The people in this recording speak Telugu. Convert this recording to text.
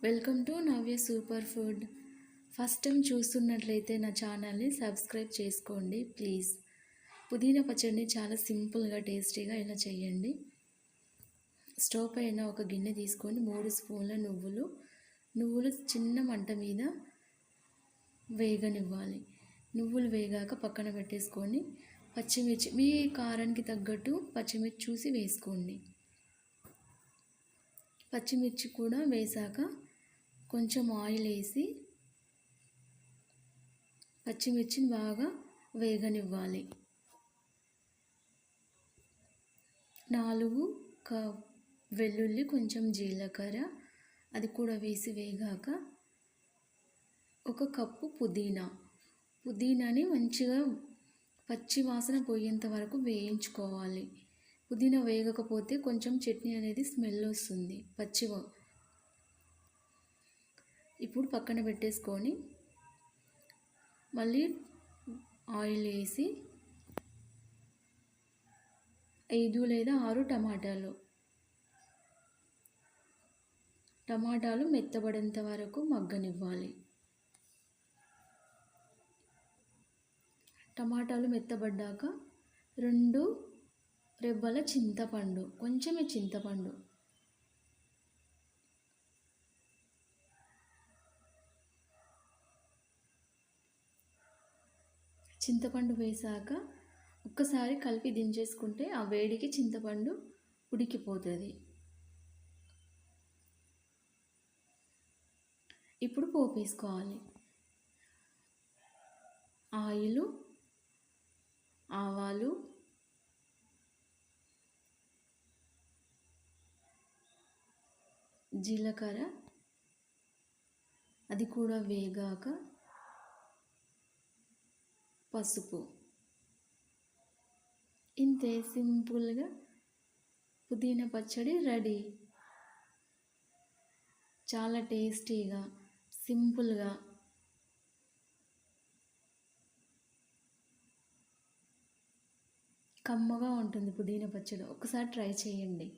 Welcome to Navya super food. First time చూస్తున్నట్లయితే నా ఛానల్ని సబ్స్క్రైబ్ చేసుకోండి ప్లీజ్. పుదీనా పచ్చడిని చాలా సింపుల్గా టేస్టీగా ఇలా చేయండి. స్టవ్ పైన ఒక గిన్నె తీసుకొని 3 స్పూన్ల నువ్వులు చిన్న మంట మీద వేగనివ్వాలి. నువ్వులు వేగాక పక్కన పెట్టేసుకొని పచ్చిమిర్చి మీ కారానికి తగ్గట్టు పచ్చిమిర్చి చూసి వేసుకోండి. పచ్చిమిర్చి కూడా వేసాక కొంచెం ఆయిల్ వేసి పచ్చిమిర్చిని బాగా వేగనివ్వాలి. 4 వెల్లుల్లి, కొంచెం జీలకర్ర అది కూడా వేసి వేగాక 1 కప్పు పుదీనాని మంచిగా పచ్చి వాసన పోయేంత వరకు వేయించుకోవాలి. పుదీనా వేగకపోతే కొంచెం చట్నీ అనేది స్మెల్ వస్తుంది పచ్చిగా. ఇప్పుడు పక్కన పెట్టేసుకొని మళ్ళీ ఆయిల్ వేసి 5 లేదా 6 టమాటాలు మెత్తబడేంత వరకు మగ్గనివ్వాలి. టమాటాలు మెత్తబడ్డాక 2 రెబ్బల చింతపండు, కొంచెమే చింతపండు వేసాక ఒక్కసారి కలిపి దించేసుకుంటే ఆ వేడికి చింతపండు ఉడికిపోతుంది. ఇప్పుడు పోపు వేసుకోవాలి. ఆయిలు, ఆవాలు, జీలకర్ర అది కూడా వేగాక పసుపు. ఇంతే, సింపుల్గా పుదీనా పచ్చడి రెడీ. చాలా టేస్టీగా, సింపుల్గా, కమ్మగా ఉంటుంది పుదీనా పచ్చడి. ఒకసారి ట్రై చేయండి.